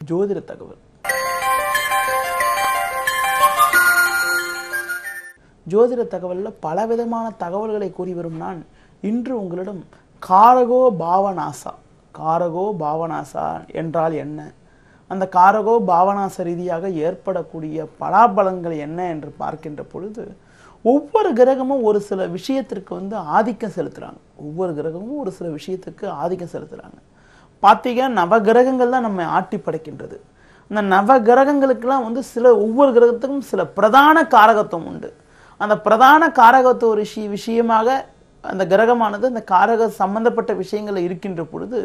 ஜோதிட தகவல். ஜோதிட தகவலில் பலவிதமான தகவல்களை கூறி வரும் நான் இன்று உங்களிடம் காரகோ பாவநாசா என்றால் என்ன, அந்த காரகோ பாவநாச ரீதியாக ஏற்படக்கூடிய பலாபலன்கள் என்ன என்று பார்க்கின்ற பொழுது, ஒவ்வொரு கிரகமும் ஒரு சில விஷயத்திற்கு ஆதிக்கம் செலுத்துறாங்க. பார்த்தீங்க, நவகிரகங்கள் தான் நம்ம ஆட்டி படைக்கின்றது. அந்த நவகிரகங்களுக்கெல்லாம் ஒவ்வொரு கிரகத்துக்கும் சில பிரதான காரகத்துவம் உண்டு. அந்த பிரதான காரகத்துவ விஷயமாக அந்த கிரகமானது அந்த காரக சம்பந்தப்பட்ட விஷயங்கள் இருக்கின்ற பொழுது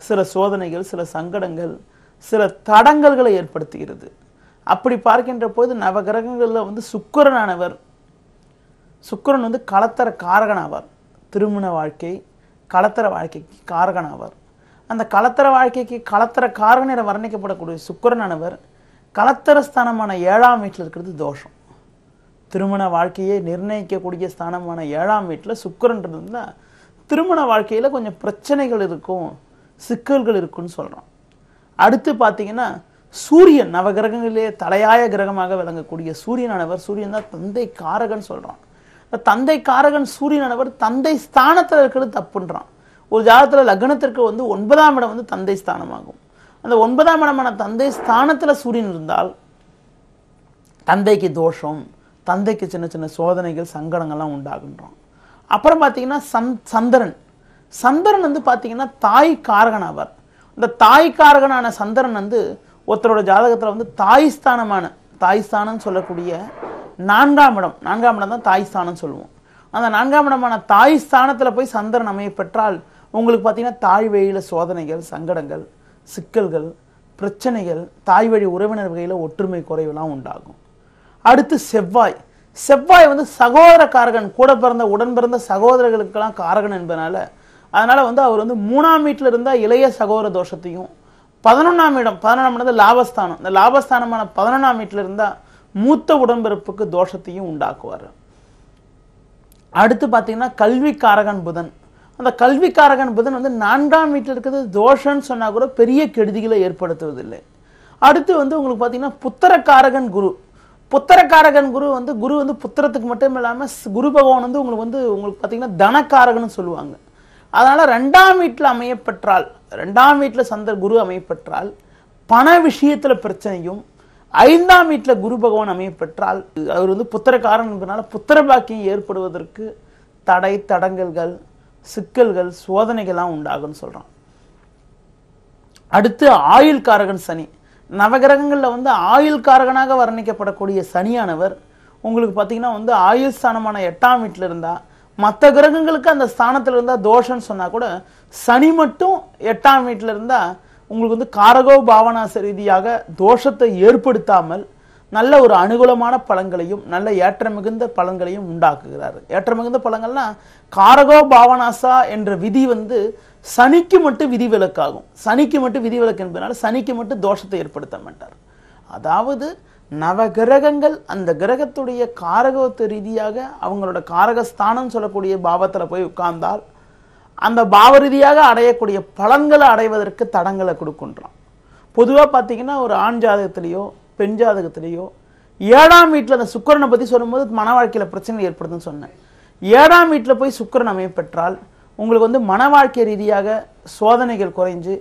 சில சோதனைகள், சில சங்கடங்கள், சில தடங்கல்களை ஏற்படுத்துகிறது. அப்படி பார்க்கின்ற போது நவகிரகங்களில் சுக்கிரன் களத்தர காரகனாவார். திருமண வாழ்க்கை, களத்தர வாழ்க்கைக்கு காரகனாவார். அந்த களத்தர வாழ்க்கைக்கு களத்தர காரகன் என வர்ணிக்கப்படக்கூடிய சுக்கிரனானவர் களத்தர ஸ்தானமான 7ஆம் வீட்டில் இருக்கிறது தோஷம். திருமண வாழ்க்கையை நிர்ணயிக்கக்கூடிய ஸ்தானமான 7ஆம் வீட்டில் சுக்கிரன் இருந்தால் திருமண வாழ்க்கையில் கொஞ்சம் பிரச்சனைகள் இருக்கும், சிக்கல்கள் இருக்குன்னு சொல்கிறோம். அடுத்து பார்த்தீங்கன்னா சூரியன், நவகிரகங்களிலே தலையாய கிரகமாக விளங்கக்கூடிய சூரியன் தான் தந்தை காரகன் சொல்கிறான். தந்தை காரகன் சூரியனானவர் தந்தை ஸ்தானத்தில் இருக்கிறது தப்புன்றான். ஒரு ஜாதகத்தில் லக்னத்திற்கு 9ஆம் இடம் தந்தை ஸ்தானமாகும். அந்த 9ஆம் இடமான தந்தை ஸ்தானத்தில் சூரியன் இருந்தால் தந்தைக்கு தோஷம், தந்தைக்கு சின்ன சின்ன சோதனைகள், சங்கடங்கள்லாம் உண்டாகுன்றான். அப்புறம் பார்த்தீங்கன்னா சந்திரன் பார்த்தீங்கன்னா தாய் காரகன் ஆவார். இந்த தாய் காரகனான சந்திரன் ஒருத்தரோட ஜாதகத்தில் தாய் ஸ்தானம் சொல்லக்கூடிய 4ஆம் இடம் தான் தாய் ஸ்தானம் சொல்லுவோம். அந்த 4ஆம் இடமான தாய் ஸ்தானத்தில் போய் சந்திரன் அமைய பெற்றால் உங்களுக்கு பார்த்தீங்கன்னா தாய் வழியில் சோதனைகள், சங்கடங்கள், சிக்கல்கள், பிரச்சனைகள், தாய் வழி உறவினர் வகையில் ஒற்றுமை குறைவெல்லாம் உண்டாகும். அடுத்து செவ்வாய் சகோதர காரகன், கூட பிறந்த உடன் பிறந்த சகோதரர்களுக்கெல்லாம் காரகன் என்பதனால அவர் 3ஆம் வீட்டில் இருந்தால் இளைய சகோதர தோஷத்தையும், 11ஆம் இடம் லாபஸ்தானம், இந்த லாபஸ்தானமான 11ஆம் வீட்டில் இருந்தால் மூத்த உடன்பிறப்புக்கு தோஷத்தையும் உண்டாக்குவார். அடுத்து பார்த்தீங்கன்னா கல்விக்காரகன் புதன். அந்த கல்விக்காரகன் புதன் 4ஆம் வீட்டில் இருக்கிறது தோஷம்னு சொன்னால் கூட பெரிய கெடுதிகளை ஏற்படுத்துவதில்லை. அடுத்து உங்களுக்கு பார்த்தீங்கன்னா புத்திரக்காரகன் குரு. புத்திரக்காரகன் குரு புத்திரத்துக்கு மட்டும் இல்லாமல் குரு பகவான் உங்களுக்கு பார்த்தீங்கன்னா தனக்காரகன் சொல்லுவாங்க. அதனால் 2ஆம் வீட்டில் அமையப்பெற்றால், 2ஆம் வீட்டில் குரு அமையப்பெற்றால் பண விஷயத்தில் பிரச்சனையும், 5ஆம் வீட்டில் குரு பகவான் அமையப்பெற்றால் அவர் புத்திரக்காரன் என்பதனால புத்திர பாக்கியம் ஏற்படுவதற்கு தடை, தடங்கல்கள், சிக்கல்கள், சோதனைகள்லாம் உண்டாகும்னு சொல்கிறான். அடுத்து ஆயுள் காரகன் சனி. நவகிரகங்களில் ஆயுள் காரகனாக வர்ணிக்கப்படக்கூடிய சனியானவர் உங்களுக்கு பார்த்தீங்கன்னா ஆயுள் ஸ்தானமான 8ஆம் வீட்டில் இருந்தால், மற்ற கிரகங்களுக்கு அந்த ஸ்தானத்தில் இருந்தால் தோஷம்னு சொன்னால் கூட சனி மட்டும் 8ஆம் வீட்டில் இருந்தால் உங்களுக்கு காரகோ பாவநாச ரீதியாக தோஷத்தை ஏற்படுத்தாமல் நல்ல ஒரு அனுகூலமான பலன்களையும் நல்ல ஏற்ற மிகுந்த பலன்களையும் உண்டாக்குகிறார். ஏற்ற மிகுந்த பலன்கள்னா காரகோ பாவநாசா என்ற விதி சனிக்கு மட்டும் விதிவிலக்காகும். சனிக்கு மட்டும் விதிவிலக்கு என்பதனால சனிக்கு மட்டும் தோஷத்தை ஏற்படுத்த மாட்டார். அதாவது நவகிரகங்கள் அந்த கிரகத்துடைய காரகத்துவ ரீதியாக அவங்களோட காரகஸ்தானம் சொல்லக்கூடிய பாவத்தில் போய் உட்கார்ந்தால் அந்த பாவ ரீதியாக அடையக்கூடிய பலன்களை அடைவதற்கு தடங்களை கொடுக்கின்றான். பொதுவாக பார்த்தீங்கன்னா ஒரு ஆண் ஜாதகத்திலேயோ பெண் ஜாதகத்திலேயோ 7ஆம் வீட்டில் அந்த சுக்கிரனை பற்றி சொல்லும்போது மன வாழ்க்கையில் பிரச்சனை ஏற்படுதுன்னு சொன்னேன். 7ஆம் வீட்டில் போய் சுக்கிரன் அமைய பெற்றால் உங்களுக்கு மன வாழ்க்கை ரீதியாக சோதனைகள் குறைஞ்சு,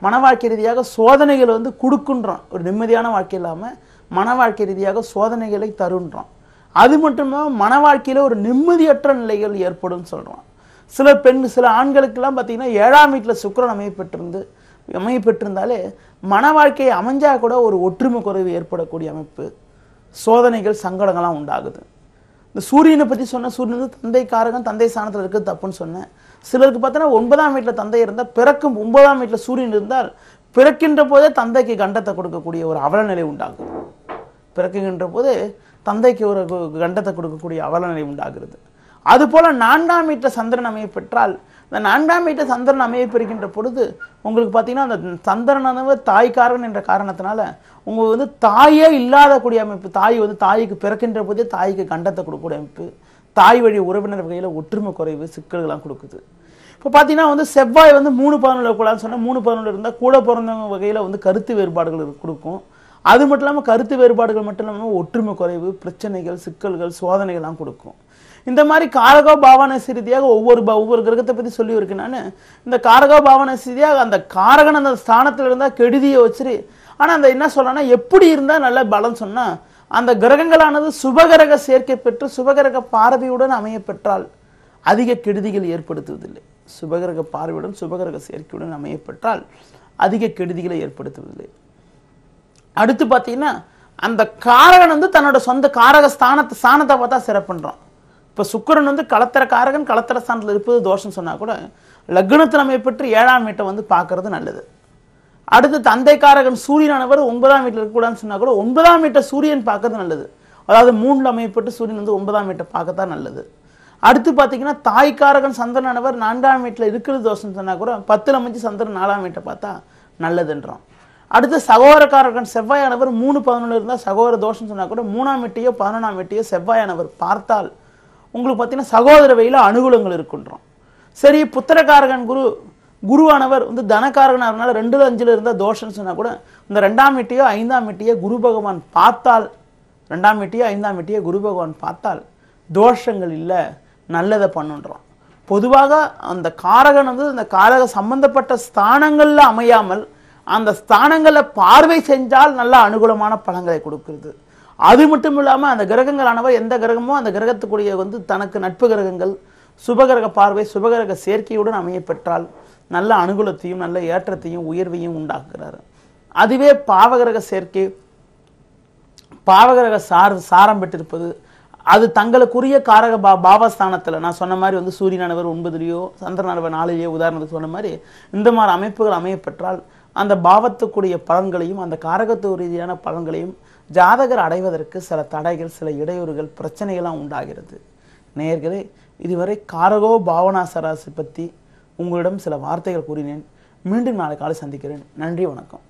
மன வாழ்க்கை ரீதியாக சோதனைகள் கொடுக்குன்றான். ஒரு நிம்மதியான வாழ்க்கை இல்லாமல் மன வாழ்க்கை ரீதியாக சோதனைகளை தருன்றான். அது மட்டுமில்லாமல் மன வாழ்க்கையில் ஒரு நிம்மதியற்ற நிலைகள் ஏற்படும் சொல்கிறான். சில ஆண்களுக்கெல்லாம் பார்த்தீங்கன்னா 7ஆம் வீட்டில் சுக்கிரன் அமையப்பெற்றிருந்தாலே மன வாழ்க்கையை அமைஞ்சா கூட ஒரு ஒற்றுமை குறைவு ஏற்படக்கூடிய அமைப்பு, சோதனைகள், சங்கடங்கள்லாம் உண்டாகுது. இந்த சூரியனை பற்றி சொன்ன சூரியன் தந்தை காரகன், தந்தை ஸ்தானத்தில் இருக்கிறது தப்புன்னு சொன்னேன். சிலருக்கு பார்த்தோன்னா 9ஆம் வீட்டில் தந்தை இருந்தால், பிறக்கும் 9ஆம் வீட்டில் சூரியன் இருந்தால் பிறக்கின்ற போதே தந்தைக்கு கண்டத்தை கொடுக்கக்கூடிய ஒரு அவலநிலை உண்டாகுது. பிறக்குகின்ற போதே தந்தைக்கு ஒரு கண்டத்தை கொடுக்கக்கூடிய அவலநிலை உண்டாகிறது. அதுபோல 4ஆம் வீட்டில் சந்திரன் அமைய பெற்றால், இந்த 4ஆம் வீட்டில் சந்திரன் அமைய பெறுகின்ற பொழுது உங்களுக்கு பார்த்தீங்கன்னா அந்த சந்திரனானவர் தாய்க்காரன் என்ற காரணத்தினால உங்களுக்கு தாயே இல்லாதக்கூடிய அமைப்பு, தாய்க்கு பிறக்கின்ற போதே தாய்க்கு கண்டத்தை கொடுக்கக்கூடிய அமைப்பு, தாய் வழி உறவினர் வகையில் ஒற்றுமை குறைவு, சிக்கல்கள்லாம் கொடுக்குது. இப்போ பார்த்தீங்கன்னா வந்து செவ்வாய் வந்து 3-11 கூடாதுன்னு சொன்னால் 3-11 இருந்தால் கூட பிறந்தவங்க வகையில் வந்து கருத்து வேறுபாடுகள் கொடுக்கும். அது மட்டும் இல்லாமல் கருத்து வேறுபாடுகள் மட்டும் இல்லாமல் ஒற்றுமை குறைவு, பிரச்சனைகள், சிக்கல்கள், சோதனைகள்லாம் கொடுக்கும். இந்த மாதிரி காரகோ பாவனசி ரீதியாக ஒவ்வொரு கிரகத்தை பற்றி சொல்லி இருக்கேன் நான். இந்த காரகோ பாவனசி ரீதியாக அந்த காரகன் அந்த ஸ்தானத்தில் இருந்தால் கெடுதியை வச்சுரு. ஆனால் அந்த என்ன சொல்லணும்னா எப்படி இருந்தால் நல்ல பலம் சொன்னால் அந்த கிரகங்களானது சுபகிரக சேர்க்கை பெற்று சுபகிரக பார்வையுடன் அமைய பெற்றால் அதிக கெடுதிகள் ஏற்படுத்துவதில்லை. சுபகிரக பார்வையுடன் சுபகிரக சேர்க்கையுடன் அமைய பெற்றால் அதிக கெடுதிகளை ஏற்படுத்துவதில்லை. அடுத்து பார்த்தீங்கன்னா அந்த காரகன் வந்து தன்னோட சொந்த காரக ஸ்தானத்தை பார்த்தா சிறப்புன்றோம். இப்போ சுக்கிரன் வந்து களத்திர காரகன் களத்திர ஸ்தானத்தில் இருப்பது தோஷம் சொன்னால் கூட லக்னத்தில் அமையப்பட்டு 7ஆம் வீட்டை வந்து பார்க்கறது நல்லது. அடுத்து தந்தை காரகன் சூரியனானவர் 9ஆம் வீட்டில் இருக்கக்கூடாதுன்னு சொன்னால் கூட 9ஆம் வீட்டை சூரியன் பார்க்கறது நல்லது. அதாவது 3ல் அமையப்பட்டு சூரியன் வந்து 9ஆம் வீட்டை பார்க்கத்தான் நல்லது. அடுத்து பார்த்தீங்கன்னா தாய்க்காரகன் சந்திரனானவர் 4ஆம் வீட்டில் இருக்கிறது தோஷம் சொன்னால் கூட 10ல் அமைஞ்சு சந்திரன் 4ஆம் வீட்டை பார்த்தா நல்லதுன்றோம். அடுத்து சகோதரக்காரகன் செவ்வாயானவர் 3-11 இருந்தால் சகோதர தோஷம் சொன்னால் கூட 3ஆம் வீட்டையோ 11ஆம் வீட்டையோ செவ்வாயானவர் பார்த்தால் உங்களுக்கு பார்த்தீங்கன்னா சகோதர வழியில் அனுகூலங்கள் இருக்குன்றோம். சரி, புத்திரக்காரகன் குருவானவர் வந்து தனக்காரகனாக 2-5 இருந்தால் தோஷம்னு சொன்னால் கூட இந்த 2ஆம் வீட்டையோ 5ஆம் வீட்டையோ குரு பகவான் பார்த்தால் 2ஆம் வீட்டையோ 5ஆம் வீட்டையோ குரு பகவான் பார்த்தால் தோஷங்கள் இல்லை, நல்லதை பண்ணுன்றோம். பொதுவாக அந்த காரகன் வந்து அந்த காரக சம்பந்தப்பட்ட ஸ்தானங்களில் அமையாமல் அந்த ஸ்தானங்களில் பார்வை செஞ்சால் நல்ல அனுகூலமான பலன்களை கொடுக்கிறது. அது மட்டும் இல்லாமல் அந்த கிரகங்களானவர் எந்த கிரகமோ அந்த கிரகத்துக்குரிய வந்து தனக்கு நட்பு கிரகங்கள் சுபகிரக பார்வை சுபகிரக சேர்க்கையுடன் அமைய பெற்றால் நல்ல அனுகூலத்தையும் நல்ல ஏற்றத்தையும் உயர்வையும் உண்டாக்குகிறார். அதுவே பாவகிரக சேர்க்கை பாவகிரக சாரம் பெற்றிருப்பது அது தங்களுக்குரிய காரக பாவஸ்தானத்தில் நான் சொன்ன மாதிரி வந்து சூரியனானவர் 9லேயோ சந்திரனானவர் 4லேயோ உதாரணத்துக்கு சொன்ன மாதிரி இந்த மாதிரி அமைப்புகள் அமைய பெற்றால் அந்த பாவத்துக்குரிய பலன்களையும் அந்த காரகத்துவ ரீதியான பலன்களையும் ஜாதகர் அடைவதற்கு சில தடைகள் சில இடையூறுகள் பிரச்சனைகள்லாம் உண்டாகிறது. நேயர்களே, இதுவரை காரகோ பாவனாசராசி பற்றி உங்களிடம் சில வார்த்தைகள் கூறினேன். மீண்டும் நாளை காலை சந்திக்கிறேன். நன்றி, வணக்கம்.